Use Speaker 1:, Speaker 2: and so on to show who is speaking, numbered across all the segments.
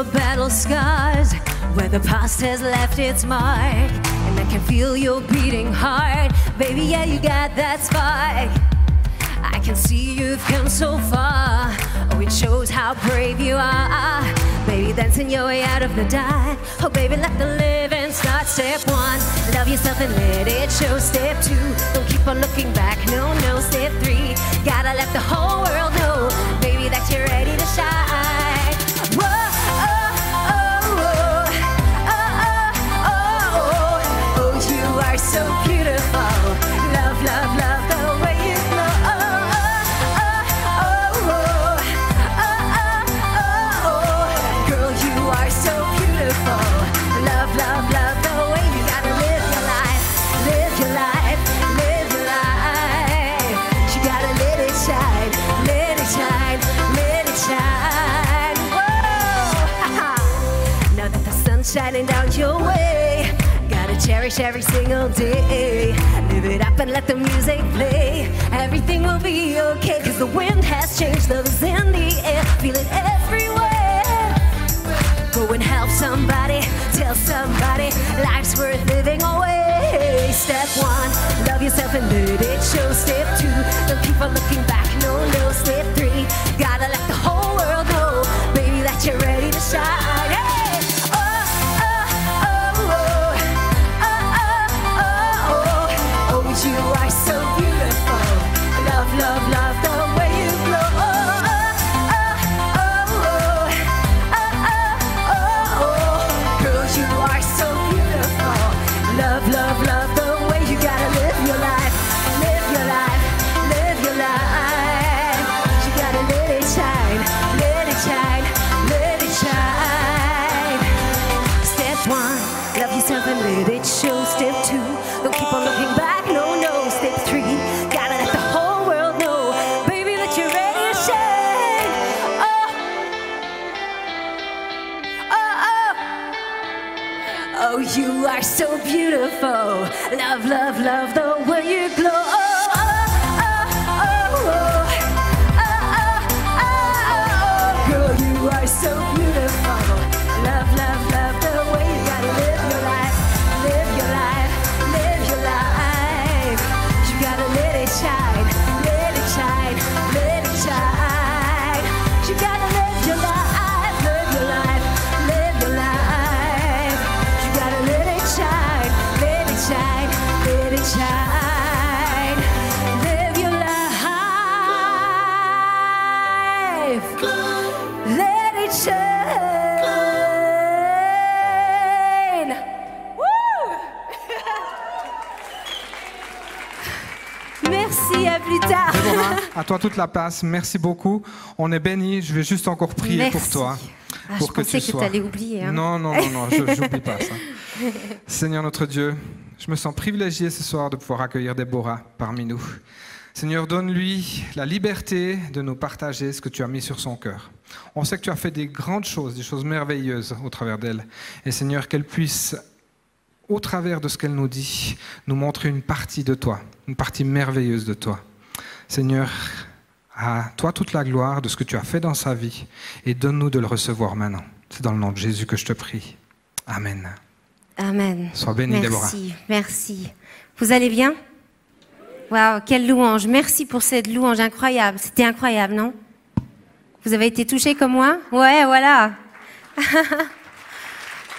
Speaker 1: your battle scars, where the past has left its mark. And I can feel your beating heart. Baby, yeah, you got that spark. I can see you've come so far. Oh, it shows how brave you are. Baby, dancing your way out of the dark. Oh, baby, let the living start. Step one, love yourself and let it show. Step two, don't keep on looking back. No, no. Step three, gotta let the whole world know, baby, that you're ready to shine. Whoa, oh, oh, oh, oh, oh, oh, oh, you are so beautiful. Love, love, love the way you glow. Love, love, love the way you gotta live your life. Live your life, live your life. You gotta let it shine, let it shine, let it shine. Whoa! Now that the sun's shining down your way, gotta cherish every single day. Live it up and let the music play. Everything will be okay, cause the wind has changed. Love is in the air, feel it everywhere. Go and help somebody, tell somebody life's worth living away. Step one, love yourself and let it show. Step two, don't keep on looking back, no, no. Step three, gotta let the whole world know, baby, that you're ready to shine. Hey! Oh, oh, oh, oh, oh, oh, oh, oh, you are so beautiful. Love, love, love the way you glow. Love, love, love the way you gotta live your life. Live your life, live your life. You gotta let it shine, let it shine, let it shine. Step one, love yourself and let it show. Step two, don't keep on looking back, no, no. Step three, gotta let the whole world know, baby, that you're ready to shine. Oh, oh, oh, you are so beautiful. Love, love, love the way you glow. Oh, oh, oh, oh, oh, oh, oh, girl, you are so beautiful. Love, love, love the way you gotta live your life. Live your life, live your life. You gotta let it shine, let it shine, let it shine. You gotta live your life, live your life, live your life. You gotta let it shine, let it shine, let it shine. Live your life, let it shine. Woo! Merci, à plus tard.
Speaker 2: Déborah, à toi toute la place. Merci beaucoup. On est bénis. Je vais juste encore prier
Speaker 1: Merci.
Speaker 2: pour toi.
Speaker 1: Ah,
Speaker 2: pour
Speaker 1: je pensais que tu
Speaker 2: sois...
Speaker 1: allais oublier. Hein.
Speaker 2: Non, non, non, non, je n'oublie pas ça. Seigneur notre Dieu, je me sens privilégié ce soir de pouvoir accueillir Déborah parmi nous. Seigneur, donne-lui la liberté de nous partager ce que tu as mis sur son cœur. On sait que tu as fait des grandes choses, des choses merveilleuses au travers d'elle. Et Seigneur, qu'elle puisse, au travers de ce qu'elle nous dit, nous montrer une partie de toi, une partie merveilleuse de toi. Seigneur, à toi toute la gloire de ce que tu as fait dans sa vie et donne-nous de le recevoir maintenant. C'est dans le nom de Jésus que je te prie. Amen.
Speaker 1: Amen.
Speaker 2: Sois bénie, Déborah.
Speaker 1: Merci, merci. Vous allez bien? Waouh, quelle louange. Merci pour cette louange incroyable. C'était incroyable, non? Vous avez été touchés comme moi? Ouais, voilà.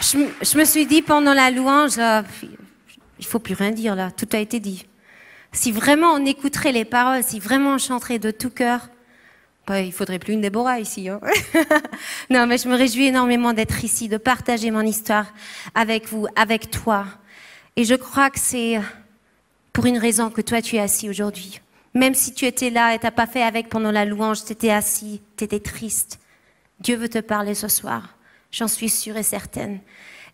Speaker 1: je me suis dit pendant la louange, il faut plus rien dire là, tout a été dit. Si vraiment on écouterait les paroles, si vraiment on chanterait de tout cœur, bah, il faudrait plus une Déborah ici. Hein. Non, mais je me réjouis énormément d'être ici, de partager mon histoire avec vous, avec toi. Et je crois que c'est pour une raison que toi tu es assis aujourd'hui. Même si tu étais là et t'as pas fait avec pendant la louange, tu étais assis, tu étais triste. Dieu veut te parler ce soir, j'en suis sûre et certaine.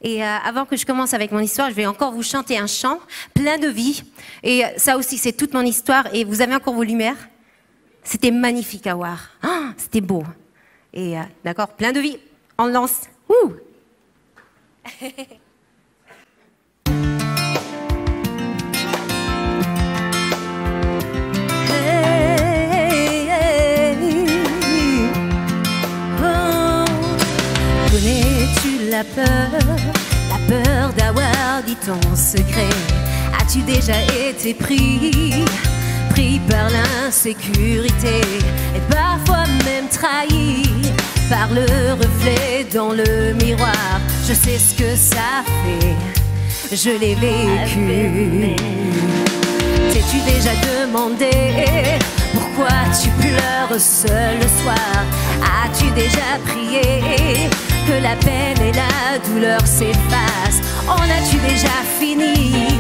Speaker 1: Et avant que je commence avec mon histoire, je vais encore vous chanter un chant plein de vie. Et ça aussi, c'est toute mon histoire. Et vous avez encore vos lumières? C'était magnifique à voir. Oh, c'était beau. Et d'accord, plein de vie. On lance. Ouh. Hey, hey, oh. ton secret? As-tu déjà été pris par l'insécurité et parfois même trahi par le reflet dans le miroir? Je sais ce que ça fait, je l'ai vécu. T'es-tu déjà demandé pourquoi tu pleures seul le soir? As-tu déjà prié que la peine et la douleur s'effacent? En as-tu déjà fini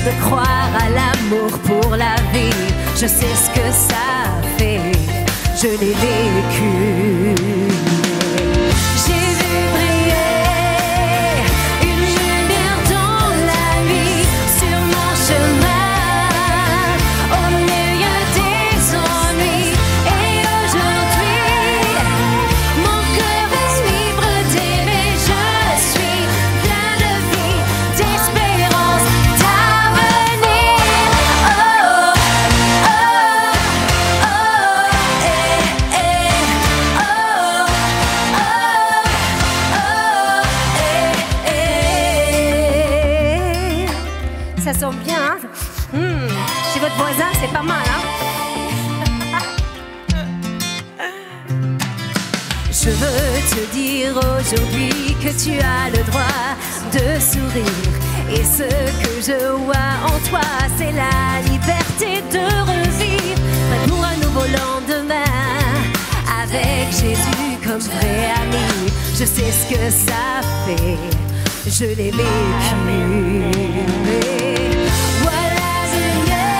Speaker 1: de croire à l'amour pour la vie? Je sais ce que ça fait, je l'ai vécu. J'ai vu briller une lumière dans la nuit sur mon chemin, au milieu des ennuis. Et aujourd'hui, mon cœur est libre d'aimer. Je suis plein de vie, d'espérance, d'avenir. Oh, oh, oh, eh, eh, oh, oh, oh, eh, eh. Ça sent bien, hein? Chez votre voisin, c'est pas mal, hein? Je veux te dire aujourd'hui que tu as le droit de sourire. Et ce que je vois en toi, c'est la liberté de revivre. Prêt pour un nouveau lendemain, avec Jésus comme vrai ami. Je sais ce que ça fait, je l'ai vécu. Voilà Seigneur,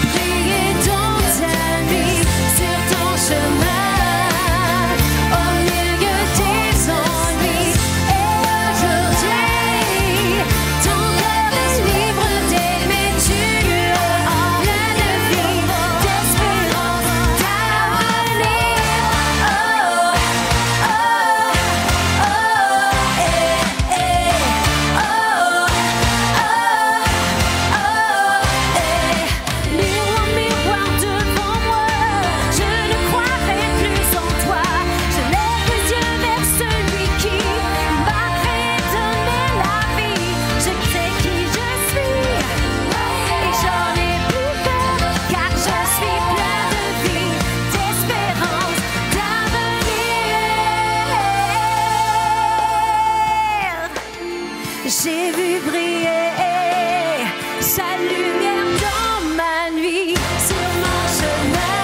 Speaker 1: briller dans ta nuit, sur ton chemin, au milieu des ennuis. Et aujourd'hui, ton cœur est libre d'aimer. Tu es en plein de vie, d'espérance, d'avenir. Oh, oh, oh, eh, eh, oh, oh, oh, eh. Miroir, miroir devant moi, je ne croirai plus en toi. Je lève les yeux vers celui qui m'a fait donner la vie. Je sais qui je suis et j'en ai plus peur, car je suis plein de vie, d'espérance, d'avenir. J'ai vu briller sa lumière dans ma nuit, sur mon chemin,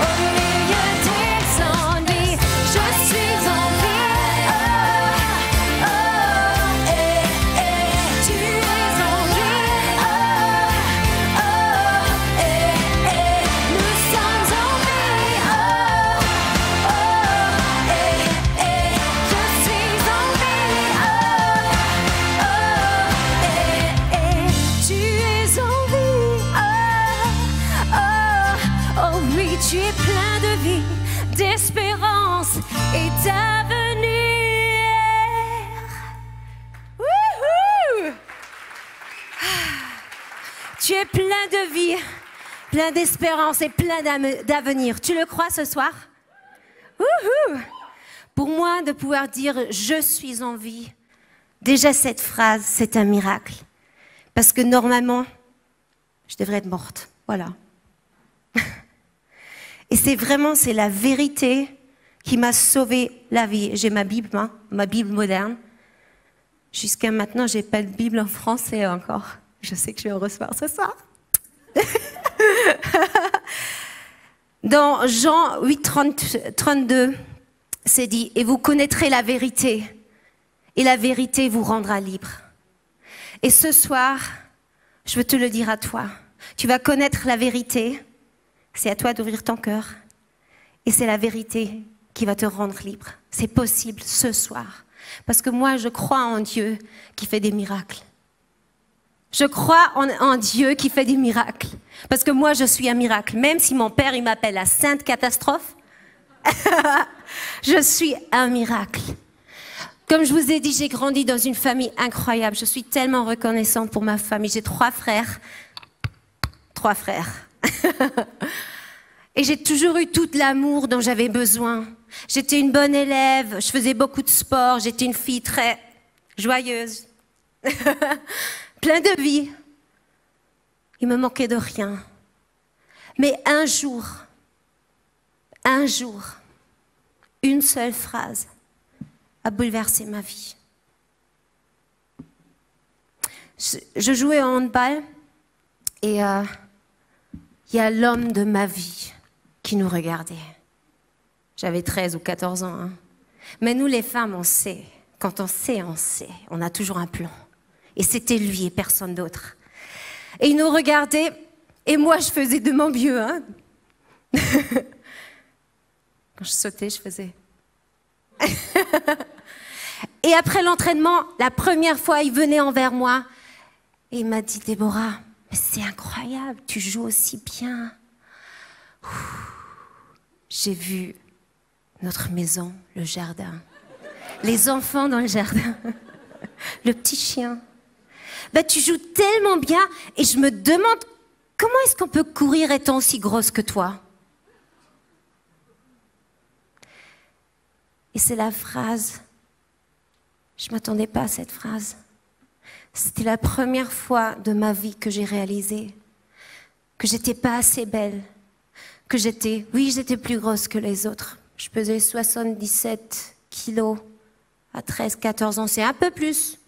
Speaker 1: au milieu des ennuis. Je suis en vie, oh, oh, eh, eh. Tu es en vie, oh, oh, eh, eh. Nous sommes en vie, oh, oh, eh, eh. Je suis en vie, oh, oh, eh, eh. Tu es en vie, oh, oh, oh oui, tu es plein de vie, d'espérance et d'avenir. Wouhou! Tu es plein de vie, plein d'espérance et plein d'avenir. Tu le crois ce soir? Wouhou! Pour moi, de pouvoir dire « je suis en vie », déjà cette phrase, c'est un miracle. Parce que normalement, je devrais être morte. Voilà. Et c'est la vérité qui m'a sauvé la vie. J'ai ma Bible, hein, ma Bible moderne. Jusqu'à maintenant, j'ai pas de Bible en français encore. Je sais que je vais en recevoir ce soir. Dans Jean 8, 32, c'est dit « Et vous connaîtrez la vérité, et la vérité vous rendra libre. » Et ce soir, je veux te le dire à toi. Tu vas connaître la vérité. C'est à toi d'ouvrir ton cœur. Et c'est la vérité qui va te rendre libre. C'est possible ce soir. Parce que moi, je crois en Dieu qui fait des miracles. Je crois en Dieu qui fait des miracles. Parce que moi, je suis un miracle. Même si mon père, il m'appelle la Sainte Catastrophe, je suis un miracle. Comme je vous ai dit, j'ai grandi dans une famille incroyable. Je suis tellement reconnaissante pour ma famille. J'ai 3 frères. 3 frères. Et j'ai toujours eu tout l'amour dont j'avais besoin. J'étais une bonne élève, je faisais beaucoup de sport, j'étais une fille très joyeuse, plein de vie. Il me manquait de rien. Mais un jour, une seule phrase a bouleversé ma vie. Je jouais au handball et il y a l'homme de ma vie qui nous regardait. J'avais 13 ou 14 ans. Hein. Mais nous, les femmes, on sait. Quand on sait, on sait. On a toujours un plan. Et c'était lui et personne d'autre. Et il nous regardait et moi, je faisais de mon mieux. Hein. Quand je sautais, je faisais... Et après l'entraînement, la première fois, il venait envers moi et il m'a dit, Déborah, mais c'est incroyable, tu joues aussi bien. J'ai vu notre maison, le jardin, les enfants dans le jardin, le petit chien. Ben, tu joues tellement bien et je me demande comment est-ce qu'on peut courir étant aussi grosse que toi? Et c'est la phrase, je ne m'attendais pas à cette phrase. C'était la première fois de ma vie que j'ai réalisé que j'étais pas assez belle, que j'étais plus grosse que les autres. Je pesais 77 kilos à 13, 14 ans, c'est un peu plus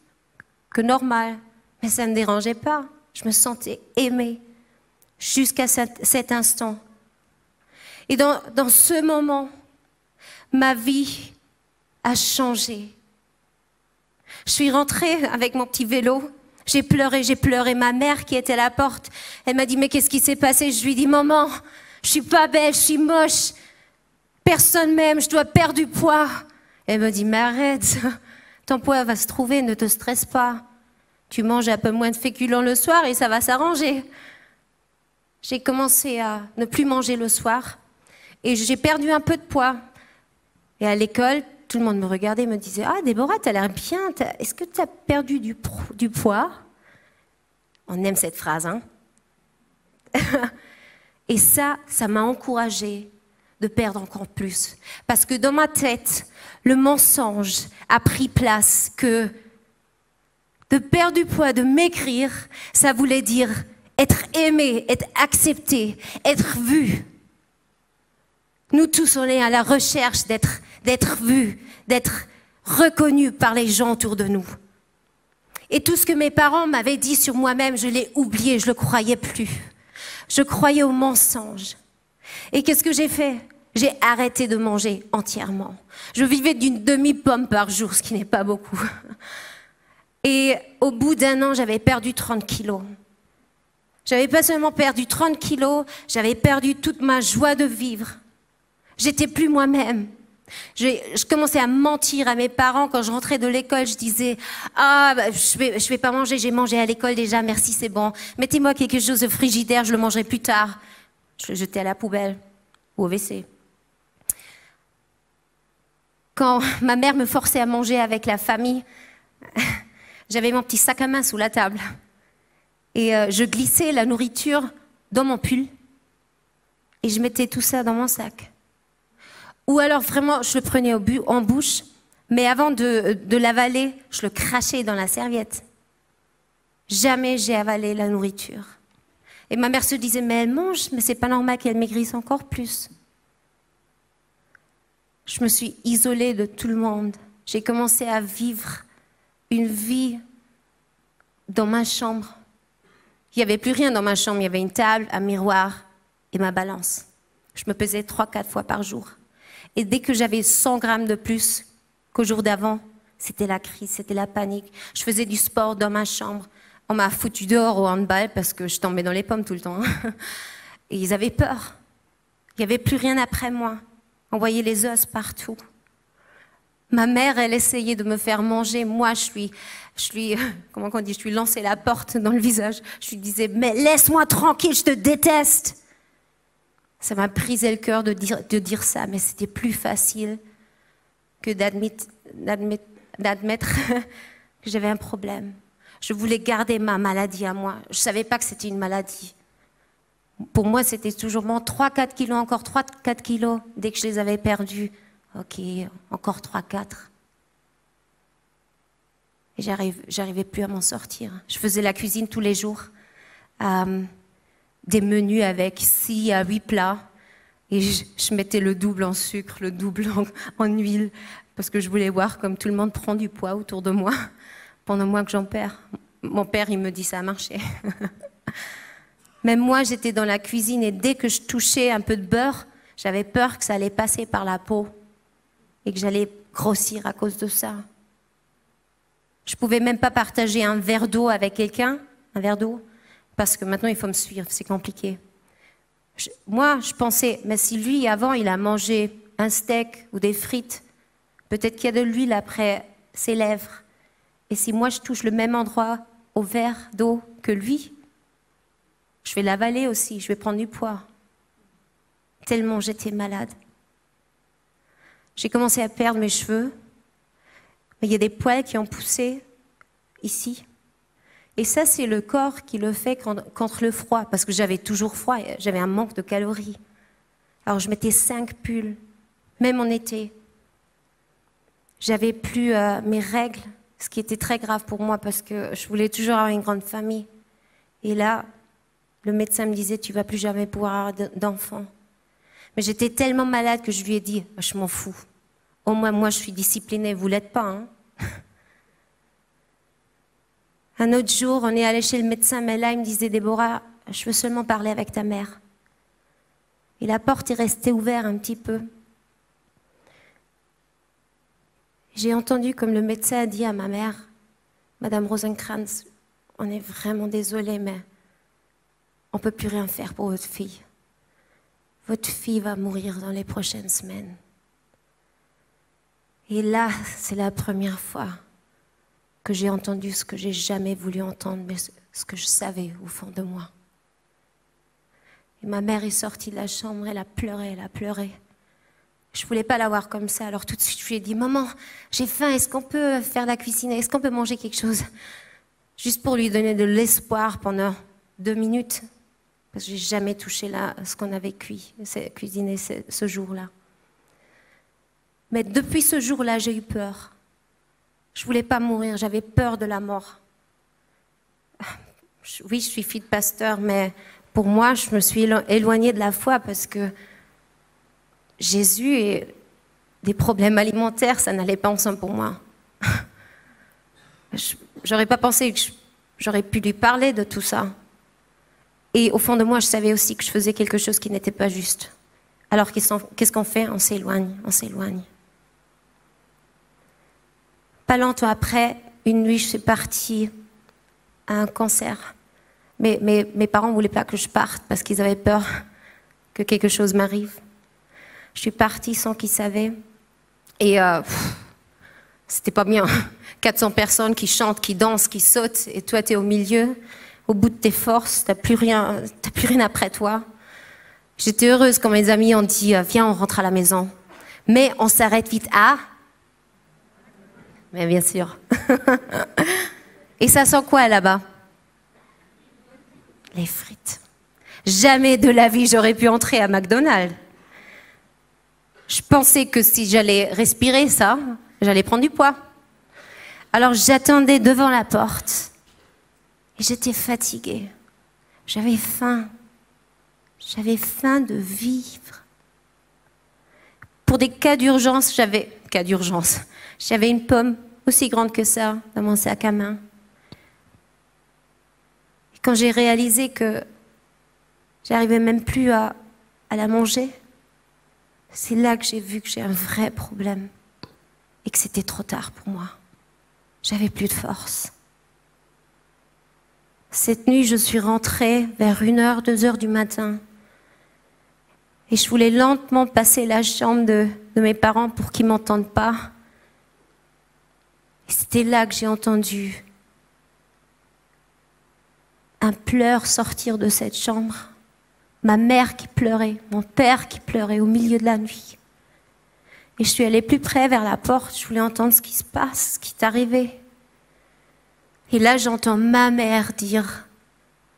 Speaker 1: que normal, mais ça ne me dérangeait pas. Je me sentais aimée jusqu'à cet instant. Et dans ce moment, ma vie a changé. Je suis rentrée avec mon petit vélo. J'ai pleuré. Ma mère qui était à la porte, elle m'a dit, mais qu'est-ce qui s'est passé? Je lui ai dit, maman, je suis pas belle, je suis moche. Personne m'aime, je dois perdre du poids. Elle me dit, mais arrête, ton poids va se trouver, ne te stresse pas. Tu manges un peu moins de féculents le soir et ça va s'arranger. J'ai commencé à ne plus manger le soir et j'ai perdu un peu de poids. Et à l'école, tout le monde me regardait et me disait, ah Déborah, t'as l'air bien, est-ce que t'as perdu du poids? On aime cette phrase, hein? Et ça m'a encouragée de perdre encore plus. Parce que dans ma tête, le mensonge a pris place que de perdre du poids, de maigrir, ça voulait dire être aimé, être accepté, être vu. Nous tous, on est à la recherche d'être vus, d'être reconnus par les gens autour de nous. Et tout ce que mes parents m'avaient dit sur moi-même, je l'ai oublié, je ne le croyais plus. Je croyais aux mensonges. Et qu'est-ce que j'ai fait? J'ai arrêté de manger entièrement. Je vivais d'une demi-pomme par jour, ce qui n'est pas beaucoup. Et au bout d'un an, j'avais perdu 30 kilos. J'avais pas seulement perdu 30 kilos, j'avais perdu toute ma joie de vivre. J'étais plus moi-même. Je commençais à mentir à mes parents quand je rentrais de l'école. Je disais, je vais pas manger, j'ai mangé à l'école déjà, merci, c'est bon. Mettez-moi quelque chose de frigidaire, je le mangerai plus tard. Je le jetais à la poubelle ou au WC. Quand ma mère me forçait à manger avec la famille, j'avais mon petit sac à main sous la table. Et je glissais la nourriture dans mon pull et je mettais tout ça dans mon sac. Ou alors vraiment, je le prenais en bouche, mais avant de l'avaler, je le crachais dans la serviette. Jamais j'ai avalé la nourriture. Et ma mère se disait, mais elle mange, mais c'est pas normal qu'elle maigrisse encore plus. Je me suis isolée de tout le monde. J'ai commencé à vivre une vie dans ma chambre. Il n'y avait plus rien dans ma chambre, il y avait une table, un miroir et ma balance. Je me pesais 3-4 fois par jour. Et dès que j'avais 100 grammes de plus qu'au jour d'avant, c'était la crise, c'était la panique. Je faisais du sport dans ma chambre. On m'a foutu dehors au handball parce que je tombais dans les pommes tout le temps. Et ils avaient peur. Il n'y avait plus rien après moi. On voyait les os partout. Ma mère, elle essayait de me faire manger. Moi, je lui lançais la porte dans le visage. Je lui disais, mais laisse-moi tranquille, je te déteste. Ça m'a brisé le cœur de dire ça, mais c'était plus facile que d'admettre que j'avais un problème. Je voulais garder ma maladie à moi. Je ne savais pas que c'était une maladie. Pour moi, c'était toujours bon, 3-4 kilos, encore 3-4 kilos. Dès que je les avais perdus, ok, encore 3-4.
Speaker 3: Et j'arrivais plus à m'en sortir. Je faisais la cuisine tous les jours. Des menus avec 6 à 8 plats. Et je mettais le double en sucre, le double en huile, parce que je voulais voir comme tout le monde prend du poids autour de moi, pendant moi que j'en perds. Mon père, il me dit ça a marché. Même moi, j'étais dans la cuisine et dès que je touchais un peu de beurre, j'avais peur que ça allait passer par la peau et que j'allais grossir à cause de ça. Je pouvais même pas partager un verre d'eau avec quelqu'un, un verre d'eau, parce que maintenant il faut me suivre, c'est compliqué. Moi, je pensais, mais si lui, avant, il a mangé un steak ou des frites, peut-être qu'il y a de l'huile après ses lèvres. Et si moi, je touche le même endroit au verre d'eau que lui, je vais l'avaler aussi, je vais prendre du poids. Tellement j'étais malade. J'ai commencé à perdre mes cheveux. Il y a des poils qui ont poussé ici. Et ça, c'est le corps qui le fait contre le froid, parce que j'avais toujours froid, j'avais un manque de calories. Alors je mettais 5 pulls, même en été. J'avais plus mes règles, ce qui était très grave pour moi, parce que je voulais toujours avoir une grande famille. Et là, le médecin me disait, tu ne vas plus jamais pouvoir avoir d'enfants. Mais j'étais tellement malade que je lui ai dit, je m'en fous. Au moins, moi, je suis disciplinée, vous ne l'êtes pas, hein. Un autre jour, on est allé chez le médecin, mais là, il me disait, Déborah, je veux seulement parler avec ta mère. Et la porte est restée ouverte un petit peu. J'ai entendu comme le médecin a dit à ma mère, Madame Rosenkrantz, on est vraiment désolé, mais on ne peut plus rien faire pour votre fille. Votre fille va mourir dans les prochaines semaines. Et là, c'est la première fois que j'ai entendu ce que j'ai jamais voulu entendre, mais ce que je savais au fond de moi. Et ma mère est sortie de la chambre, elle a pleuré. Je voulais pas la voir comme ça, alors tout de suite je lui ai dit, maman, j'ai faim, est-ce qu'on peut faire la cuisine, est-ce qu'on peut manger quelque chose? Juste pour lui donner de l'espoir pendant 2 minutes, parce que j'ai jamais touché là ce qu'on avait cuisiné ce jour-là. Mais depuis ce jour-là, j'ai eu peur. Je voulais pas mourir, j'avais peur de la mort. Oui, je suis fille de pasteur, mais pour moi, je me suis éloignée de la foi parce que Jésus et des problèmes alimentaires, ça n'allait pas ensemble pour moi. J'aurais pas pensé que j'aurais pu lui parler de tout ça. Et au fond de moi, je savais aussi que je faisais quelque chose qui n'était pas juste. Alors qu'est-ce qu'on fait? On s'éloigne. Pas longtemps après, une nuit, je suis partie à un concert. Mais mes parents ne voulaient pas que je parte parce qu'ils avaient peur que quelque chose m'arrive. Je suis partie sans qu'ils savaient. Et c'était pas bien. 400 personnes qui chantent, qui dansent, qui sautent. Et toi, tu es au milieu, au bout de tes forces. Tu n'as plus rien après toi. J'étais heureuse quand mes amis ont dit « Viens, on rentre à la maison ». Mais on s'arrête vite à... Mais bien sûr. Et ça sent quoi là-bas? Les frites. Jamais de la vie j'aurais pu entrer à McDonald's. Je pensais que si j'allais respirer ça, j'allais prendre du poids. Alors j'attendais devant la porte. Et j'étais fatiguée. J'avais faim. J'avais faim de vivre. Pour des cas d'urgence, j'avais une pomme aussi grande que ça dans mon sac à main. Et quand j'ai réalisé que j'arrivais même plus à la manger, c'est là que j'ai vu que j'ai un vrai problème et que c'était trop tard pour moi. J'avais plus de force. Cette nuit, je suis rentrée vers 1h, 2h du matin. Et je voulais lentement passer la chambre de mes parents pour qu'ils ne m'entendent pas. Et c'était là que j'ai entendu un pleur sortir de cette chambre. Ma mère qui pleurait, mon père qui pleurait au milieu de la nuit. Et je suis allée plus près vers la porte, je voulais entendre ce qui se passe, ce qui est arrivé. Et là, j'entends ma mère dire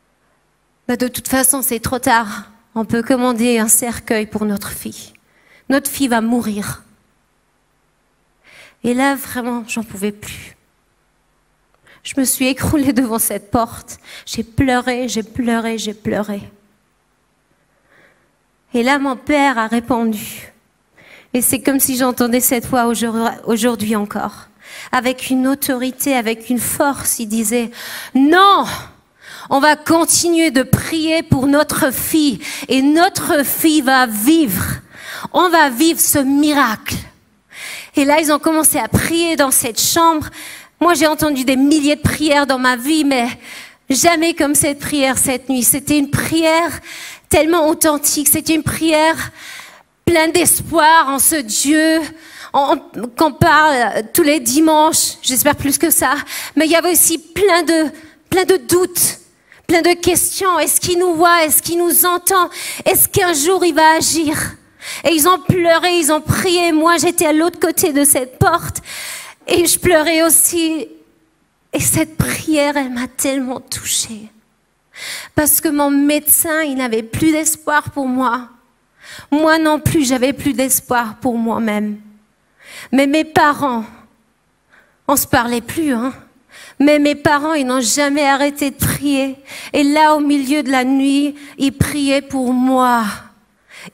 Speaker 3: « De toute façon, c'est trop tard. On peut commander un cercueil pour notre fille. Notre fille va mourir. » Et là, vraiment, j'en pouvais plus. Je me suis écroulée devant cette porte. J'ai pleuré, j'ai pleuré, j'ai pleuré. Et là, mon père a répondu. Et c'est comme si j'entendais cette voix aujourd'hui encore. Avec une autorité, avec une force, il disait « Non ! On va continuer de prier pour notre fille et notre fille va vivre. On va vivre ce miracle. » Et là, ils ont commencé à prier dans cette chambre. Moi, j'ai entendu des milliers de prières dans ma vie, mais jamais comme cette prière cette nuit. C'était une prière tellement authentique. C'était une prière pleine d'espoir en ce Dieu qu'on parle tous les dimanches. J'espère plus que ça. Mais il y avait aussi plein de doutes, plein de questions. Est-ce qu'il nous voit? Est-ce qu'il nous entend? Est-ce qu'un jour il va agir? Et ils ont pleuré, ils ont prié. Moi, j'étais à l'autre côté de cette porte. Et je pleurais aussi. Et cette prière, elle m'a tellement touchée. Parce que mon médecin, il n'avait plus d'espoir pour moi. Moi non plus, j'avais plus d'espoir pour moi-même. Mais mes parents, on se parlait plus, hein. Mais mes parents, ils n'ont jamais arrêté de prier. Et là, au milieu de la nuit, ils priaient pour moi.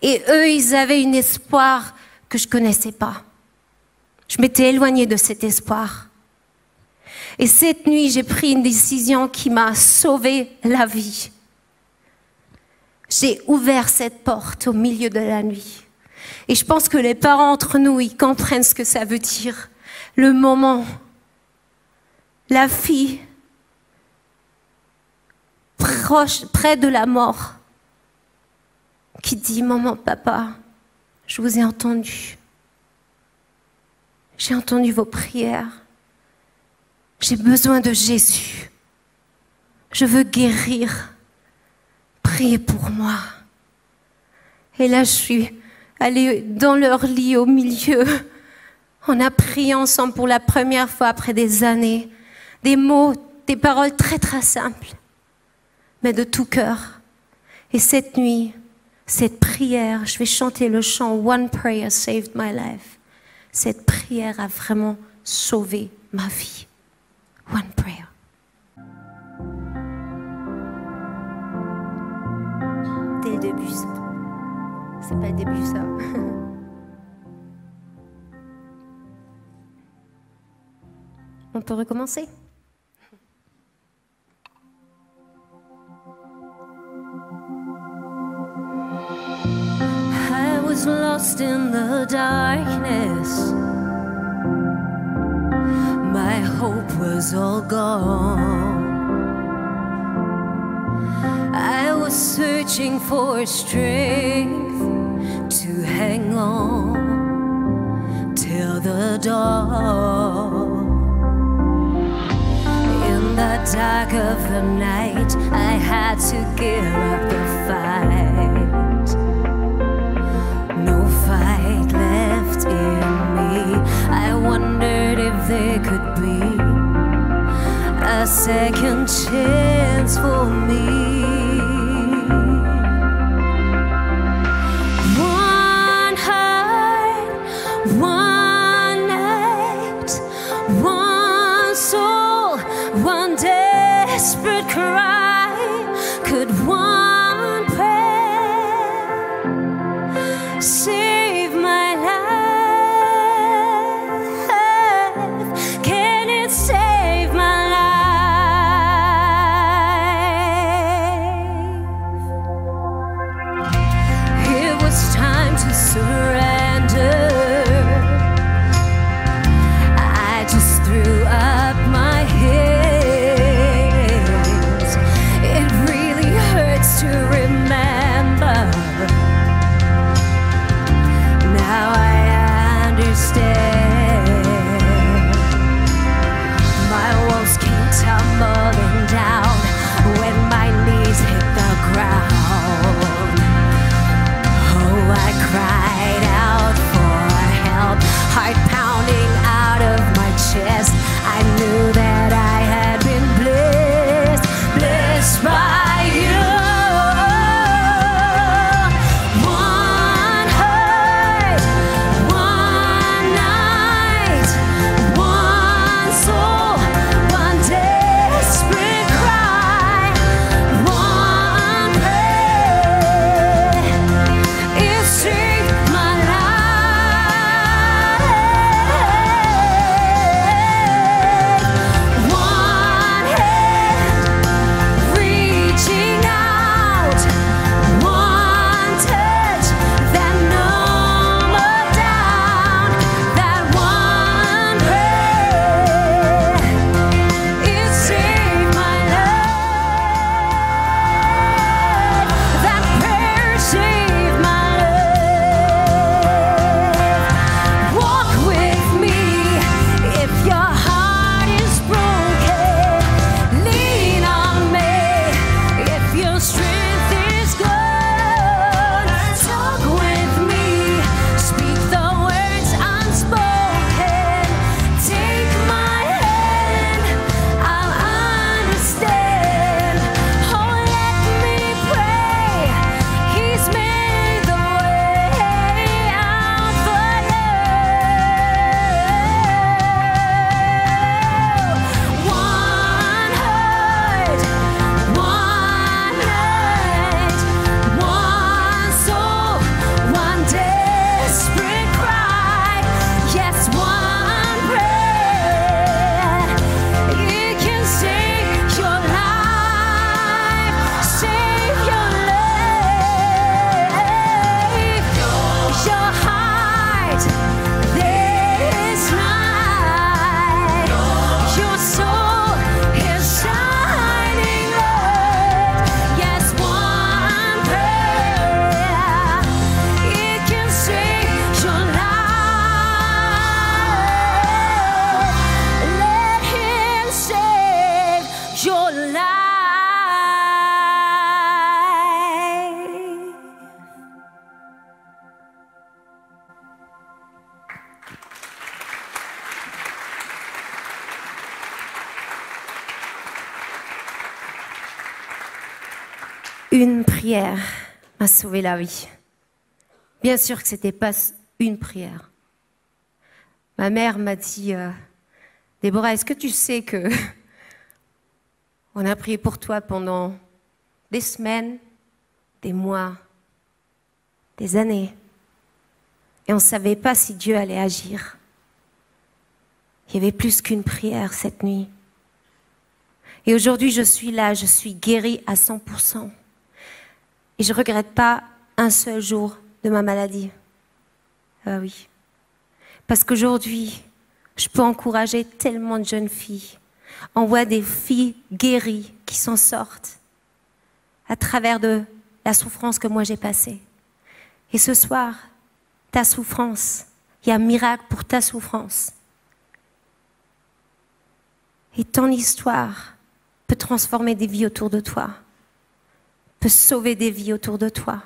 Speaker 3: Et eux, ils avaient un espoir que je connaissais pas. Je m'étais éloignée de cet espoir. Et cette nuit, j'ai pris une décision qui m'a sauvé la vie. J'ai ouvert cette porte au milieu de la nuit. Et je pense que les parents entre nous, ils comprennent ce que ça veut dire. Le moment, la fille, près de la mort, qui dit « Maman, papa, je vous ai entendu. J'ai entendu vos prières. J'ai besoin de Jésus. Je veux guérir. Priez pour moi. » Et là, je suis allée dans leur lit au milieu. On a prié ensemble pour la première fois après des années. Des mots, des paroles très très simples, mais de tout cœur. Et cette nuit, cette prière, je vais chanter le chant « One prayer saved my life ». Cette prière a vraiment sauvé ma vie. One prayer. Dès le début, c'est pas le début ça. On peut recommencer? I was lost in the darkness. My hope was all gone. I was searching for strength to hang on till the dawn. In the dark of the night, I had to give up the fight. No fight left in me. I wondered if there could be a second chance for me. One heart, one night, one soul, one desperate cry. Could one prayer save my life? Can it save my life? It was time to surrender. I just threw up my hands. It really hurts to remember. Now I understand. My walls came tumbling down when my knees hit the ground. Oh, I cried out for help, heart pounding out of my chest. I knew that I had been blessed, blessed by you. One heart, one night, one soul, one day. Une prière m'a sauvé la vie. Bien sûr que ce n'était pas une prière. Ma mère m'a dit, Déborah, est-ce que tu sais que on a prié pour toi pendant des semaines, des mois, des années, et on ne savait pas si Dieu allait agir. Il y avait plus qu'une prière cette nuit. Et aujourd'hui, je suis là, je suis guérie à 100%. Et je ne regrette pas un seul jour de ma maladie. Ah oui. Parce qu'aujourd'hui, je peux encourager tellement de jeunes filles. On voit des filles guéries qui s'en sortent à travers de la souffrance que moi j'ai passée. Et ce soir, ta souffrance, il y a un miracle pour ta souffrance. Et ton histoire peut transformer des vies autour de toi, peut sauver des vies autour de toi.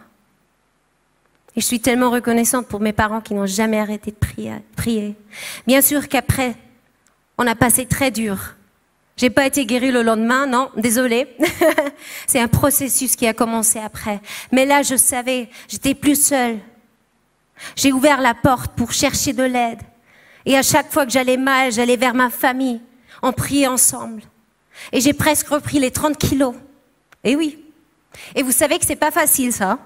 Speaker 3: Et je suis tellement reconnaissante pour mes parents qui n'ont jamais arrêté de prier. Bien sûr qu'après, on a passé très dur. J'ai pas été guérie le lendemain, non, désolée. C'est un processus qui a commencé après. Mais là, je savais, j'étais plus seule. J'ai ouvert la porte pour chercher de l'aide. Et à chaque fois que j'allais mal, j'allais vers ma famille. On priait ensemble. Et j'ai presque repris les 30 kilos. Et oui. Et vous savez que c'est pas facile, ça.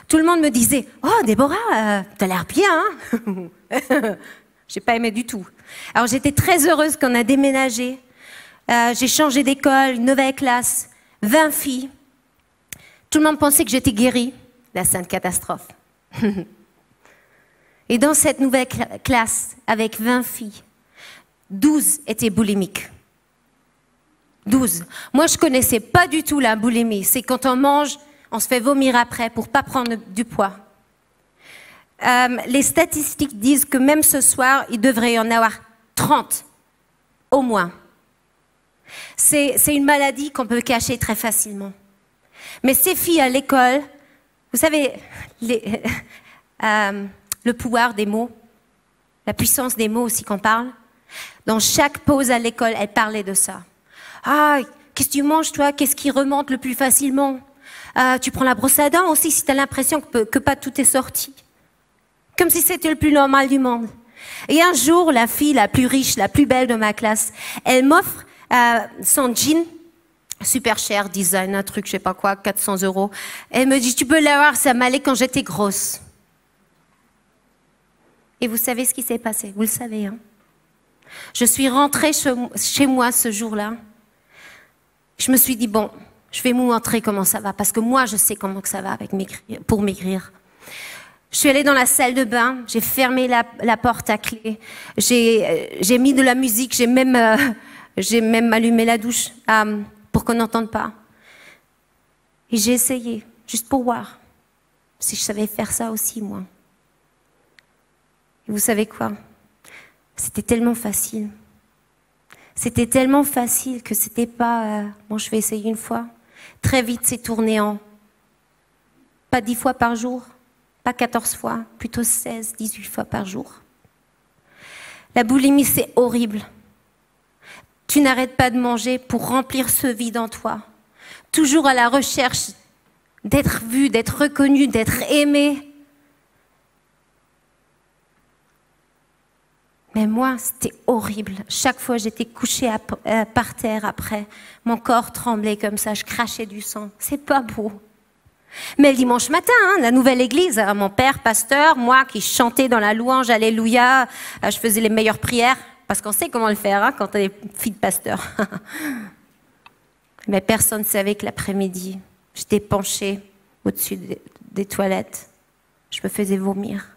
Speaker 3: Tout le monde me disait, oh, Déborah, t'as l'air bien, hein. J'ai pas aimé du tout. Alors j'étais très heureuse qu'on a déménagé. J'ai changé d'école, une nouvelle classe, 20 filles. Tout le monde pensait que j'étais guérie. La sainte catastrophe. Et dans cette nouvelle classe, avec 20 filles, 12 étaient boulimiques. 12. Moi, je connaissais pas du tout la boulimie. C'est quand on mange, on se fait vomir après pour pas prendre du poids. Les statistiques disent que même ce soir, il devrait y en avoir 30, au moins. C'est une maladie qu'on peut cacher très facilement. Mais ces filles à l'école, vous savez, le pouvoir des mots, la puissance des mots aussi qu'on parle. Dans chaque pause à l'école, elles parlaient de ça. Ah, qu'est-ce que tu manges toi? Qu'est-ce qui remonte le plus facilement? Tu prends la brosse à dents aussi si tu as l'impression que pas tout est sorti. Comme si c'était le plus normal du monde. Et un jour, la fille la plus riche, la plus belle de ma classe, elle m'offre son jean, super cher, design, un truc, je sais pas quoi, 400 €. Elle me dit, tu peux l'avoir, ça m'allait quand j'étais grosse. Et vous savez ce qui s'est passé? Vous le savez, hein? Je suis rentrée chez moi ce jour-là. Je me suis dit, bon, je vais vous montrer comment ça va, parce que moi, je sais comment que ça va pour maigrir. Je suis allée dans la salle de bain, j'ai fermé la porte à clé, j'ai mis de la musique, j'ai même allumé la douche pour qu'on n'entende pas. Et j'ai essayé, juste pour voir si je savais faire ça aussi, moi. Et vous savez quoi? C'était tellement facile. C'était tellement facile que c'était pas bon, je vais essayer une fois. Très vite, c'est tourné en pas 10 fois par jour, pas 14 fois, plutôt 16, 18 fois par jour. La boulimie, c'est horrible. Tu n'arrêtes pas de manger pour remplir ce vide en toi. Toujours à la recherche d'être vu, d'être reconnu, d'être aimé. Mais moi, c'était horrible. Chaque fois, j'étais couchée par terre après. Mon corps tremblait comme ça, je crachais du sang. C'est pas beau. Mais le dimanche matin, hein, la nouvelle église, mon père, pasteur, moi qui chantais dans la louange, alléluia, je faisais les meilleures prières, parce qu'on sait comment le faire hein, quand on est fille de pasteur. Mais personne ne savait que l'après-midi, j'étais penchée au-dessus des toilettes. Je me faisais vomir.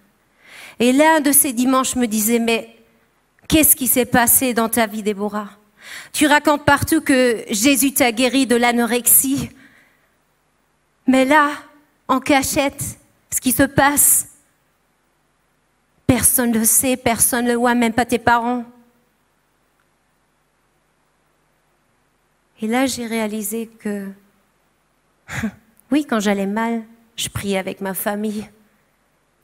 Speaker 3: Et l'un de ces dimanches me disait, mais qu'est-ce qui s'est passé dans ta vie, Déborah? Tu racontes partout que Jésus t'a guéri de l'anorexie. Mais là, en cachette, ce qui se passe, personne ne le sait, personne ne le voit, même pas tes parents. Et là, j'ai réalisé que, oui, quand j'allais mal, je priais avec ma famille.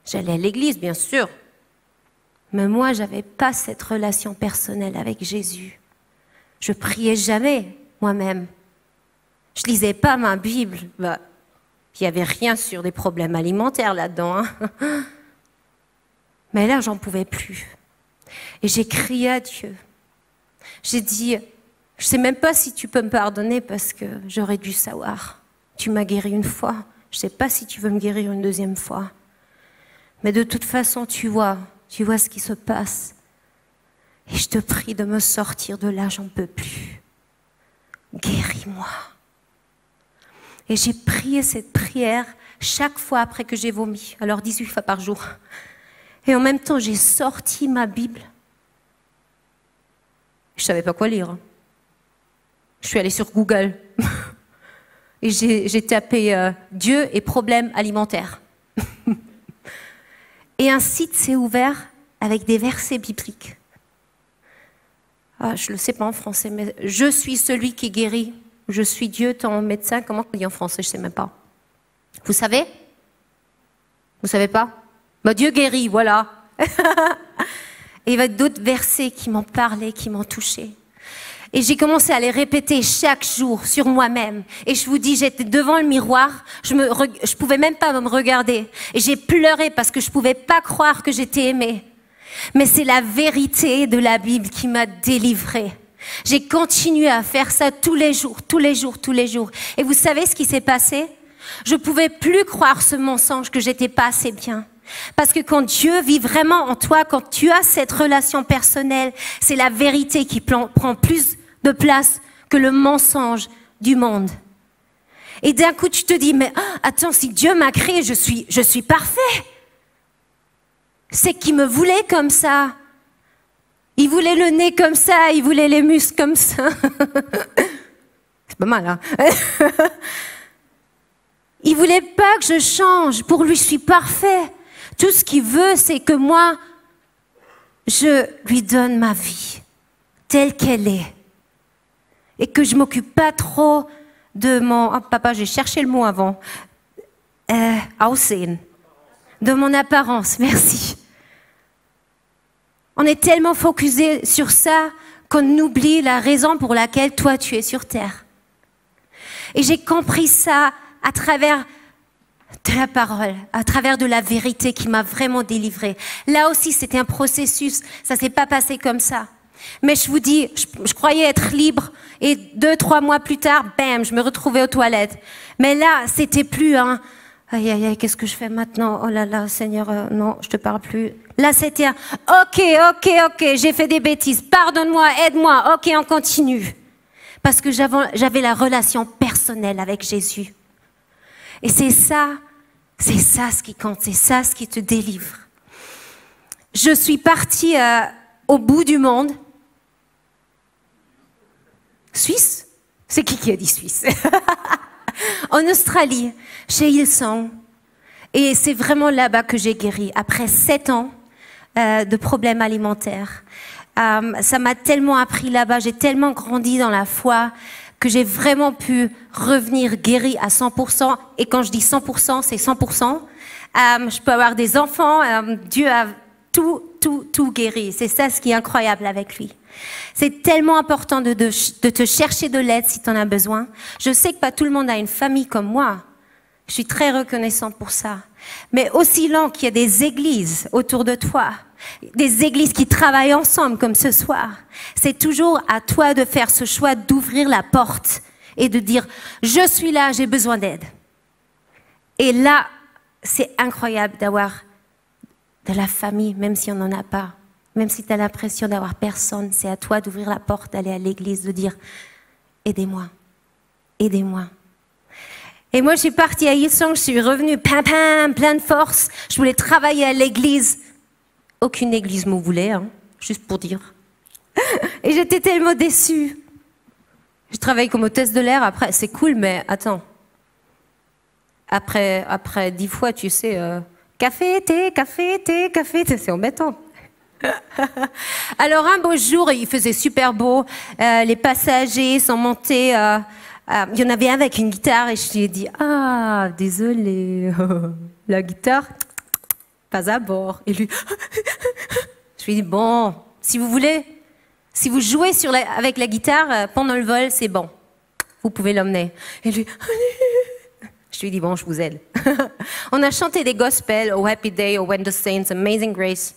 Speaker 3: J'allais à l'église, bien sûr. Mais moi, je n'avais pas cette relation personnelle avec Jésus. Je priais jamais moi-même. Je lisais pas ma Bible. Bah, il n'y avait rien sur des problèmes alimentaires là-dedans. Hein. Mais là, j'en pouvais plus. Et j'ai crié à Dieu. J'ai dit, je ne sais même pas si tu peux me pardonner parce que j'aurais dû savoir. Tu m'as guéri une fois. Je ne sais pas si tu veux me guérir une deuxième fois. Mais de toute façon, tu vois ce qui se passe. Et je te prie de me sortir de là, j'en peux plus. Guéris-moi. Et j'ai prié cette prière chaque fois après que j'ai vomi, alors 18 fois par jour. Et en même temps, j'ai sorti ma Bible. Je ne savais pas quoi lire. Je suis allée sur Google et j'ai tapé Dieu et problèmes alimentaires. Et un site s'est ouvert avec des versets bibliques. Ah, je ne le sais pas en français, mais je suis celui qui guérit. Je suis Dieu, ton médecin. Comment on dit en français? Je ne sais même pas. Vous savez? Vous ne savez pas? Bah, Dieu guérit, voilà. Et il y avait d'autres versets qui m'ont parlé, qui m'ont touché. Et j'ai commencé à les répéter chaque jour sur moi-même. Et je vous dis, j'étais devant le miroir, je pouvais même pas me regarder. Et j'ai pleuré parce que je pouvais pas croire que j'étais aimée. Mais c'est la vérité de la Bible qui m'a délivrée. J'ai continué à faire ça tous les jours, tous les jours, tous les jours. Et vous savez ce qui s'est passé? Je pouvais plus croire ce mensonge que j'étais pas assez bien. Parce que quand Dieu vit vraiment en toi, quand tu as cette relation personnelle, c'est la vérité qui prend plus de place que le mensonge du monde. Et d'un coup, tu te dis, mais attends, si Dieu m'a créé, je suis parfait. C'est qu'il me voulait comme ça. Il voulait le nez comme ça, il voulait les muscles comme ça. C'est pas mal, hein? Il voulait pas que je change. Pour lui, je suis parfait. Tout ce qu'il veut, c'est que moi, je lui donne ma vie, telle qu'elle est. Et que je m'occupe pas trop de mon... Oh, papa, j'ai cherché le mot avant. Aussehen. De mon apparence, merci. On est tellement focusé sur ça qu'on oublie la raison pour laquelle toi, tu es sur terre. Et j'ai compris ça à travers de la parole, à travers de la vérité qui m'a vraiment délivrée. Là aussi, c'était un processus. Ça s'est pas passé comme ça. Mais je vous dis, je croyais être libre et 2-3 mois plus tard, bam, je me retrouvais aux toilettes. Mais là, c'était plus un aïe, aïe, aïe, qu'est-ce que je fais maintenant? Oh là là, Seigneur, non, je te parle plus. Là, c'était un ok, j'ai fait des bêtises, pardonne-moi, aide-moi, ok, on continue. Parce que j'avais la relation personnelle avec Jésus. Et c'est ça ce qui compte, c'est ça ce qui te délivre. Je suis partie au bout du monde. Suisse? C'est qui a dit Suisse? En Australie, chez Hillsong. Et c'est vraiment là-bas que j'ai guéri. Après 7 ans de problèmes alimentaires. Ça m'a tellement appris là-bas, j'ai tellement grandi dans la foi que j'ai vraiment pu revenir guéri à 100%. Et quand je dis 100%, c'est 100%. Je peux avoir des enfants. Dieu a tout guéri. C'est ça ce qui est incroyable avec lui. C'est tellement important de te chercher de l'aide si tu en as besoin. Je sais que pas tout le monde a une famille comme moi. Je suis très reconnaissante pour ça. Mais aussi long qu'il y a des églises autour de toi, des églises qui travaillent ensemble comme ce soir, c'est toujours à toi de faire ce choix d'ouvrir la porte et de dire « Je suis là, j'ai besoin d'aide ». Et là, c'est incroyable d'avoir de la famille, même si on n'en a pas. Même si tu as l'impression d'avoir personne, c'est à toi d'ouvrir la porte, d'aller à l'église, de dire « Aidez-moi, aidez-moi ». Et moi, je suis partie à Hillsong, je suis revenue plein de force. Je voulais travailler à l'église. Aucune église me voulait, hein, juste pour dire. Et j'étais tellement déçue. Je travaille comme hôtesse de l'air, après, c'est cool, mais attends. Après 10 fois, tu sais, café, thé, c'est embêtant. Alors un beau jour, il faisait super beau, les passagers sont montés, il y en avait un avec une guitare et je lui ai dit « Ah, désolé, la guitare, pas à bord. » Et lui, je lui ai dit « Bon, si vous voulez, si vous jouez avec la guitare pendant le vol, c'est bon. » vous pouvez l'emmener. Et lui, je lui dis, bon, je vous aide. On a chanté des gospels, Oh Happy Day, Oh When the Saints, Amazing Grace.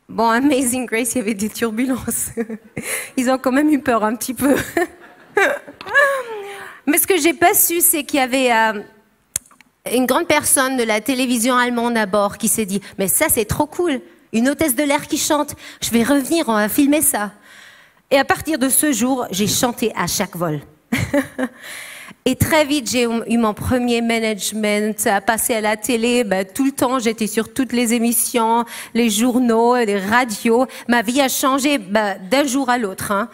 Speaker 3: Bon, Amazing Grace, il y avait des turbulences. Ils ont quand même eu peur un petit peu. Mais ce que j'ai pas su, c'est qu'il y avait une grande personne de la télévision allemande à bord qui s'est dit « Mais ça, c'est trop cool, une hôtesse de l'air qui chante, je vais revenir, on va filmer ça. » Et à partir de ce jour, j'ai chanté à chaque vol. Et très vite, j'ai eu mon premier management, à passer à la télé, tout le temps, j'étais sur toutes les émissions, les journaux, les radios. Ma vie a changé d'un jour à l'autre. Hein.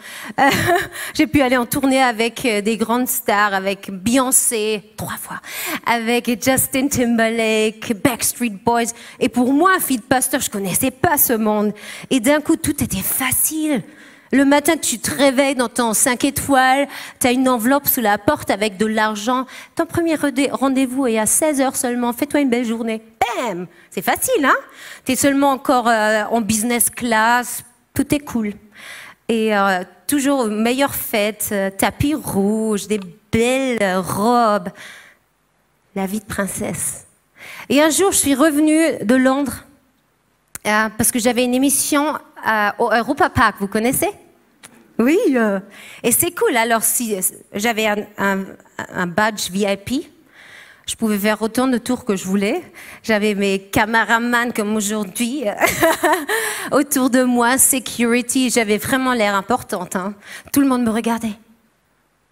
Speaker 3: J'ai pu aller en tournée avec des grandes stars, avec Beyoncé, 3 fois, avec Justin Timberlake, Backstreet Boys. Et pour moi, fille de pasteur, je connaissais pas ce monde. Et d'un coup, tout était facile. Le matin, tu te réveilles dans ton 5 étoiles, tu as une enveloppe sous la porte avec de l'argent. Ton premier rendez-vous est à 16h seulement. Fais-toi une belle journée. Bam! C'est facile, hein? Tu es seulement encore en business class. Tout est cool. Et toujours meilleure fête, tapis rouge, des belles robes. La vie de princesse. Et un jour, je suis revenue de Londres parce que j'avais une émission au Europa Park, vous connaissez? Oui, et c'est cool. Alors, si j'avais un badge VIP, je pouvais faire autant de tours que je voulais. J'avais mes caméramans comme aujourd'hui autour de moi, security. J'avais vraiment l'air importante. Hein. Tout le monde me regardait.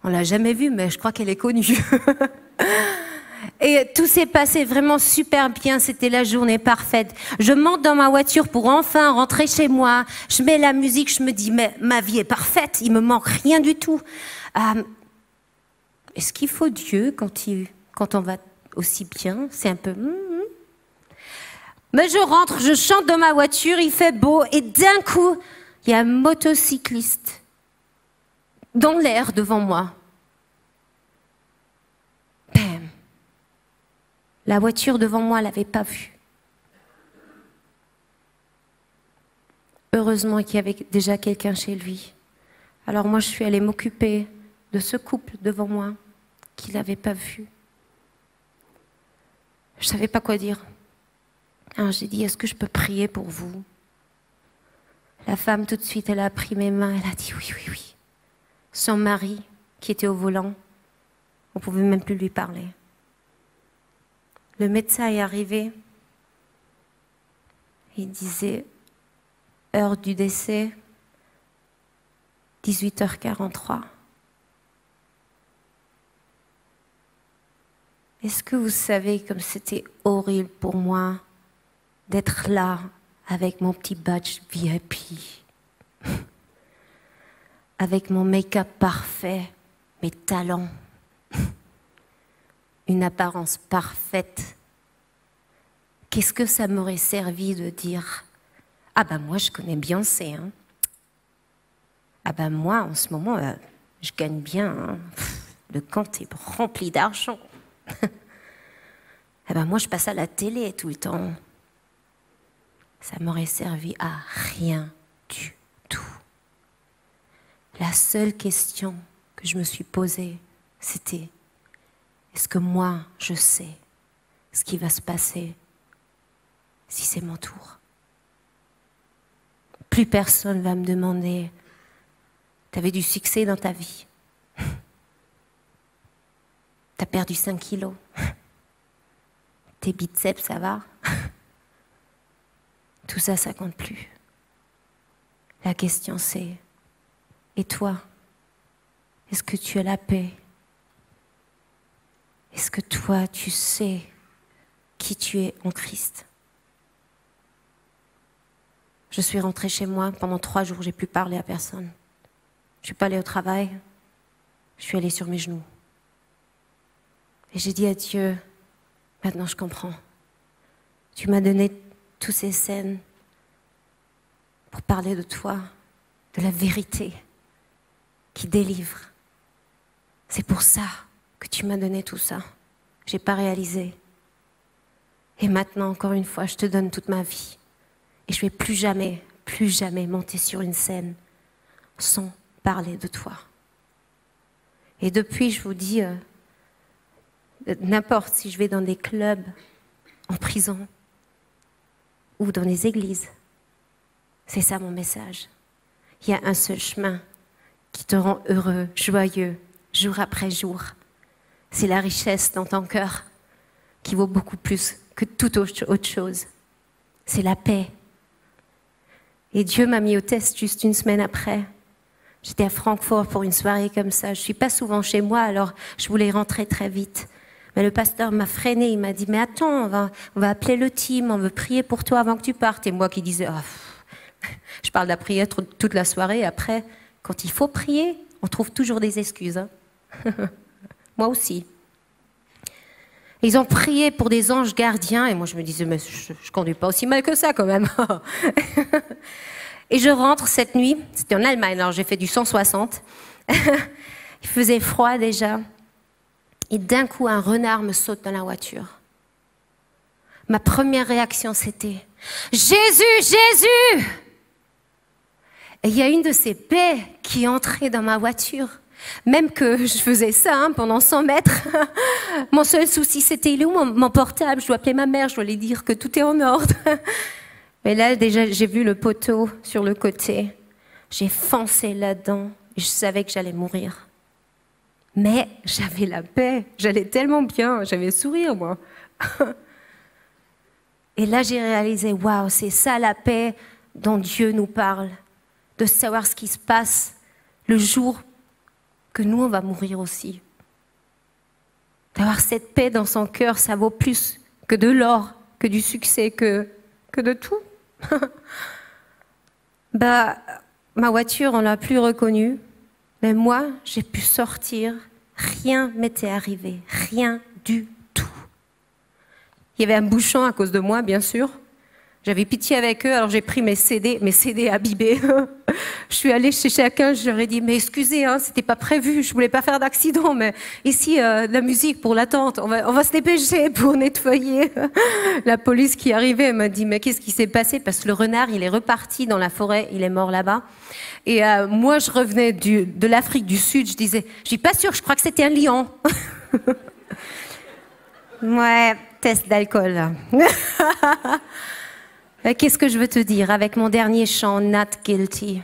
Speaker 3: On l'a jamais vue, mais je crois qu'elle est connue. Et tout s'est passé vraiment super bien, c'était la journée parfaite. Je monte dans ma voiture pour enfin rentrer chez moi. Je mets la musique, je me dis, mais ma vie est parfaite, il me manque rien du tout. Est-ce qu'il faut Dieu quand on va aussi bien? C'est un peu... Mais je rentre, je chante dans ma voiture, il fait beau, et d'un coup, il y a un motocycliste dans l'air devant moi. Bam! La voiture devant moi, elle l'avait pas vue. Heureusement qu'il y avait déjà quelqu'un chez lui. Alors moi, je suis allée m'occuper de ce couple devant moi qu'il n'avait pas vu. Je ne savais pas quoi dire. Alors j'ai dit, est-ce que je peux prier pour vous? La femme, tout de suite, elle a pris mes mains, elle a dit oui, oui, oui. Son mari, qui était au volant, on ne pouvait même plus lui parler. Le médecin est arrivé. Il disait, heure du décès, 18h43. Est-ce que vous savez comme c'était horrible pour moi d'être là avec mon petit badge VIP, avec mon make-up parfait, mes talents, une apparence parfaite. Qu'est-ce que ça m'aurait servi de dire « Ah ben moi je connais Beyoncé, hein. Ah ben moi en ce moment je gagne bien, hein. Le compte est rempli d'argent. Ah ben moi je passe à la télé tout le temps. » Ça m'aurait servi à rien du tout. La seule question que je me suis posée, c'était est-ce que moi, je sais ce qui va se passer si c'est mon tour? Plus personne va me demander t'avais du succès dans ta vie. T'as perdu 5 kilos. Tes biceps, ça va? Tout ça, ça compte plus. La question c'est, et toi, est-ce que tu as la paix? Est-ce que toi, tu sais qui tu es en Christ? Je suis rentrée chez moi, pendant 3 jours, j'ai plus parlé à personne. Je suis pas allée au travail, je suis allée sur mes genoux. Et j'ai dit à Dieu, maintenant je comprends. Tu m'as donné toutes ces scènes pour parler de toi, de la vérité qui délivre. C'est pour ça que tu m'as donné tout ça. J'ai pas réalisé. Et maintenant, encore une fois, je te donne toute ma vie. Et je vais plus jamais monter sur une scène sans parler de toi. Et depuis, je vous dis, n'importe si je vais dans des clubs, en prison ou dans les églises, c'est ça mon message. Il y a un seul chemin qui te rend heureux, joyeux, jour après jour. C'est la richesse dans ton cœur qui vaut beaucoup plus que toute autre chose. C'est la paix. Et Dieu m'a mis au test juste une semaine après. J'étais à Francfort pour une soirée comme ça. Je ne suis pas souvent chez moi, alors je voulais rentrer très vite. Mais le pasteur m'a freiné, il m'a dit « Mais attends, on va appeler le team, on veut prier pour toi avant que tu partes. » Et moi qui disais « Je parle de la prière toute la soirée. Après, quand il faut prier, on trouve toujours des excuses. Hein. » Moi aussi. Ils ont prié pour des anges gardiens et moi je me disais « Mais je ne conduis pas aussi mal que ça quand même. » Et je rentre cette nuit, c'était en Allemagne, alors j'ai fait du 160. Il faisait froid déjà. Et d'un coup, un renard me saute dans la voiture. Ma première réaction, c'était « Jésus, Jésus !» Et il y a une de ces paix qui est entrée dans ma voiture. Même que je faisais ça pendant 100 mètres. Mon seul souci, c'était « Il est où mon portable ? Je dois appeler ma mère, je dois lui dire que tout est en ordre. » Mais là, déjà, j'ai vu le poteau sur le côté. J'ai foncé là-dedans et je savais que j'allais mourir. Mais j'avais la paix, j'allais tellement bien, j'avais le sourire, moi. Et là, j'ai réalisé, waouh, c'est ça la paix dont Dieu nous parle, de savoir ce qui se passe le jour que nous, on va mourir aussi. D'avoir cette paix dans son cœur, ça vaut plus que de l'or, que du succès, que de tout. Ma voiture, on l'a plus reconnue. Mais moi, j'ai pu sortir, rien m'était arrivé, rien du tout. Il y avait un bouchon à cause de moi, bien sûr. J'avais pitié avec eux, alors j'ai pris mes CD abîmés. Je suis allée chez chacun, je leur ai dit « Mais excusez, c'était pas prévu, je voulais pas faire d'accident, mais ici, de la musique pour l'attente, on va se dépêcher pour nettoyer. » La police qui arrivait m'a dit « Mais qu'est-ce qui s'est passé ?» Parce que le renard, il est reparti dans la forêt, il est mort là-bas. Et moi, je revenais de l'Afrique du Sud, je disais « Je suis pas sûre, je crois que c'était un lion. » Ouais, test d'alcool. Qu'est-ce que je veux te dire avec mon dernier chant, Not Guilty?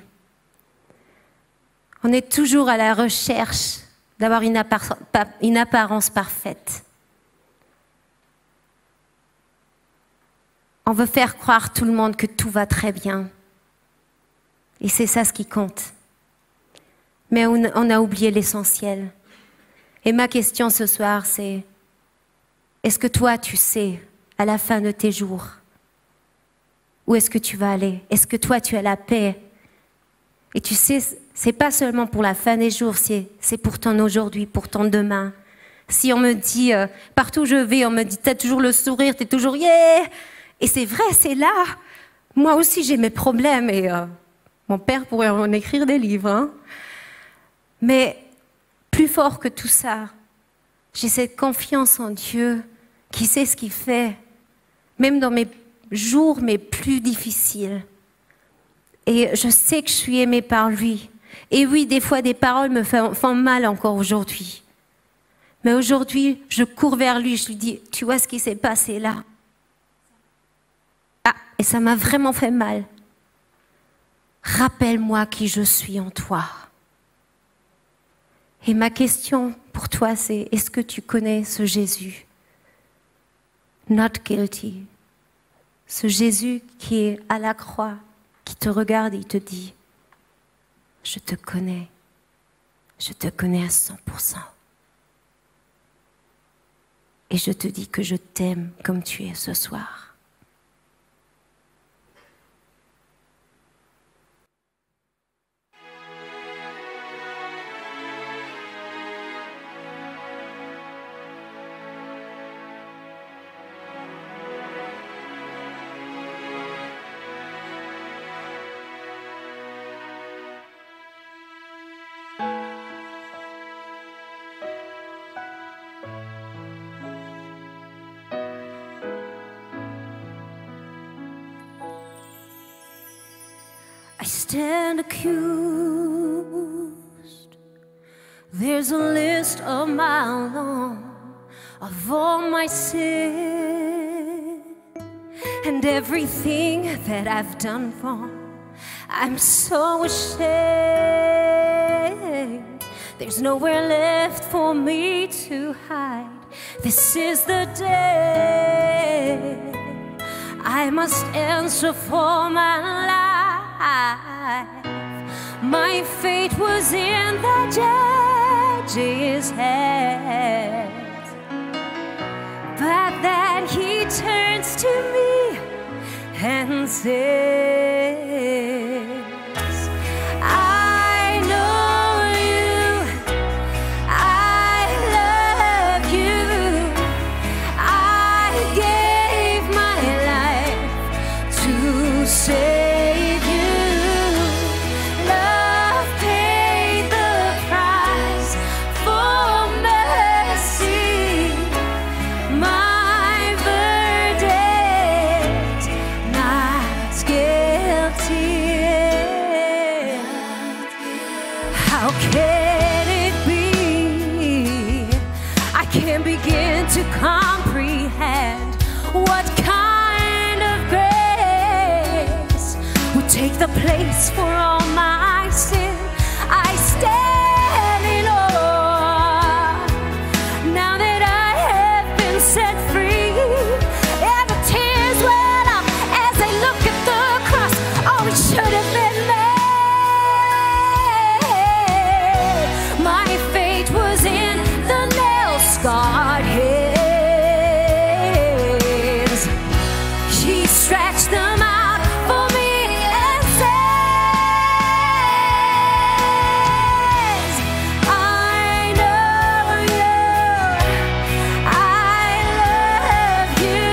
Speaker 3: On est toujours à la recherche d'avoir une apparence parfaite. On veut faire croire tout le monde que tout va très bien. Et c'est ça ce qui compte. Mais on a oublié l'essentiel. Et ma question ce soir, c'est: est-ce que toi, tu sais, à la fin de tes jours, où est-ce que tu vas aller? Est-ce que toi, tu as la paix? Et tu sais, c'est pas seulement pour la fin des jours, c'est pour ton aujourd'hui, pour ton demain. Si on me dit, partout où je vais, on me dit, t'as toujours le sourire, t'es toujours yeah! Et c'est vrai, c'est là. Moi aussi, j'ai mes problèmes et mon père pourrait en écrire des livres. Hein. Mais plus fort que tout ça, j'ai cette confiance en Dieu qui sait ce qu'il fait, même dans mes jours mes plus difficiles. Et je sais que je suis aimée par lui. Et oui, des fois, des paroles me font mal encore aujourd'hui. Mais aujourd'hui, je cours vers lui, je lui dis, tu vois ce qui s'est passé là? Ah, et ça m'a vraiment fait mal. Rappelle-moi qui je suis en toi. Et ma question pour toi, c'est, est-ce que tu connais ce Jésus? Not guilty. Ce Jésus qui est à la croix, qui te regarde et il te dit, je te connais à 100%. Et je te dis que je t'aime comme tu es ce soir. I stand accused,
Speaker 1: There's a list a mile long of all my sin and everything that I've done wrong. I'm so ashamed. There's nowhere left for me to hide. This is the day I must answer for my life. My fate was in the judge's hands, but then he turns to me and says, I know you, I love you, I gave my life to save you. Love paid the price for mercy. My verdict, not guilty. How can it be? I can't begin to comprehend what kind of grace would take the place for all my sin. I stand in awe now that I have been set free. And the tears well up as I look at the cross. Oh, it should have been there. My fate was in the nail-scarred hands. She stretched them out for me and says, I know you, I love you,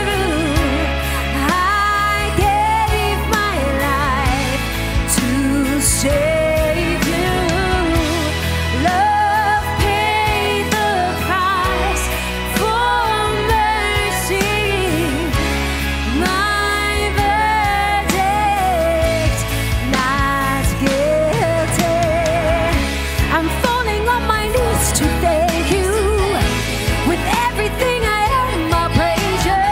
Speaker 1: I gave my life to save you. Love paid the price for mercy. My verdict, not guilty. I'm falling on my knees to thank you. With everything I am, I praise you.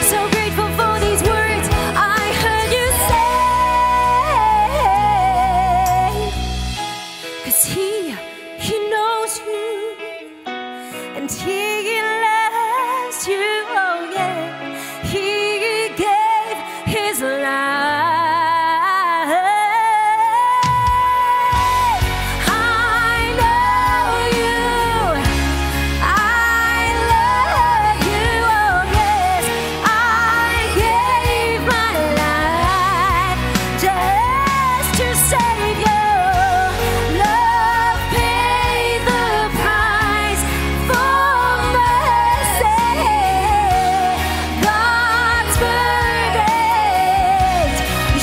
Speaker 1: So grateful for these words I heard you say. 'Cause he knows you and he loves you. Oh yeah, he gave his life. I know you, I love you. Oh yes, I gave my life just to save you. Love paid the price for mercy. God's verdict,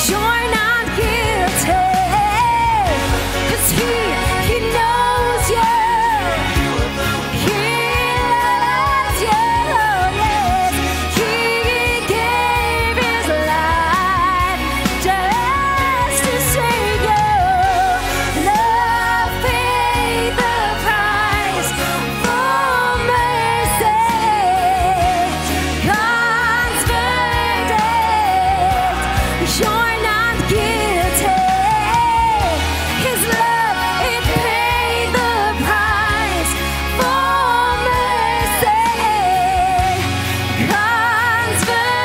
Speaker 1: you're not guilty. 'Cause he knows you, he loves you. Yes, he gave his life just to save you. Love paid the price for mercy. God's verdict, you're not guilty. His love, it paid the price for mercy. God's verdict,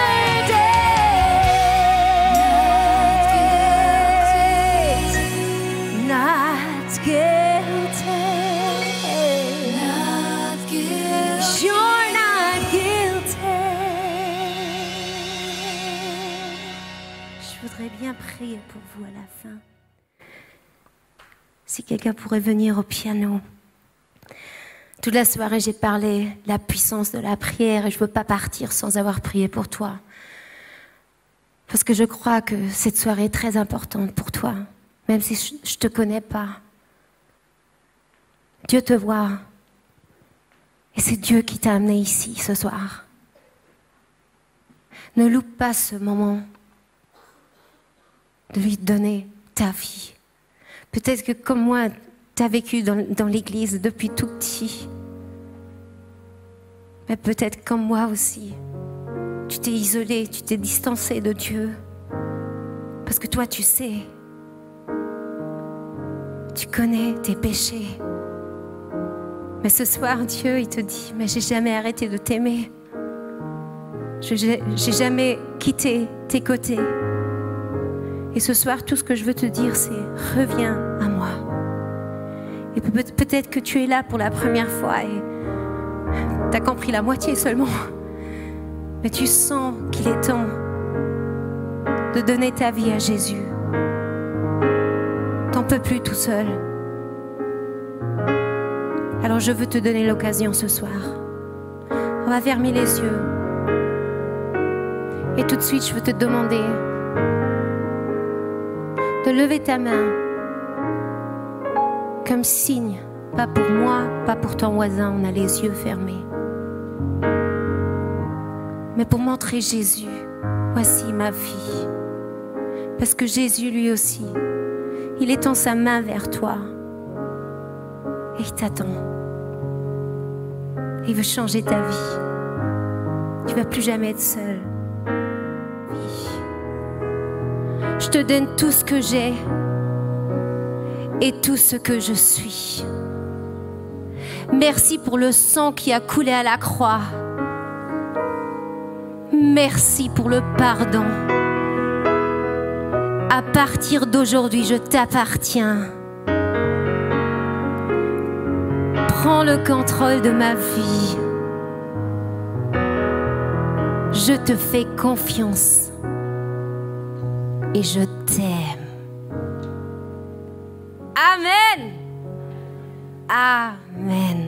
Speaker 1: not guilty. Not guilty. You're not guilty. Je voudrais bien prier pour vous à la fin. Si quelqu'un pourrait venir au piano. Toute la soirée, j'ai parlé de la puissance de la prière et je ne veux pas partir sans avoir prié pour toi. Parce que je crois que cette soirée est très importante pour toi, même si je ne te connais pas. Dieu te voit. Et c'est Dieu qui t'a amené ici ce soir. Ne loupe pas ce moment de lui donner ta vie. Peut-être que comme moi,
Speaker 3: tu as vécu dans l'église depuis tout petit. Mais peut-être comme moi aussi, tu t'es isolé, tu t'es distancé de Dieu. Parce que toi, tu sais, tu connais tes péchés. Mais ce soir, Dieu, il te dit, mais j'ai jamais arrêté de t'aimer. J'ai jamais quitté tes côtés. Et ce soir, tout ce que je veux te dire, c'est reviens à moi. Et peut-être que tu es là pour la première fois et tu as compris la moitié seulement. Mais tu sens qu'il est temps de donner ta vie à Jésus. T'en peux plus tout seul. Alors je veux te donner l'occasion ce soir. On va fermer les yeux. Et tout de suite, je veux te demander de lever ta main comme signe, pas pour moi, pas pour ton voisin, on a les yeux fermés, mais pour montrer Jésus, voici ma vie. Parce que Jésus lui aussi, il étend sa main vers toi et il t'attend. Il veut changer ta vie. Tu ne vas plus jamais être seul. Je te donne tout ce que j'ai et tout ce que je suis. Merci pour le sang qui a coulé à la croix. Merci pour le pardon. À partir d'aujourd'hui, je t'appartiens. Prends le contrôle de ma vie. Je te fais confiance. Et je t'aime. Amen. Amen.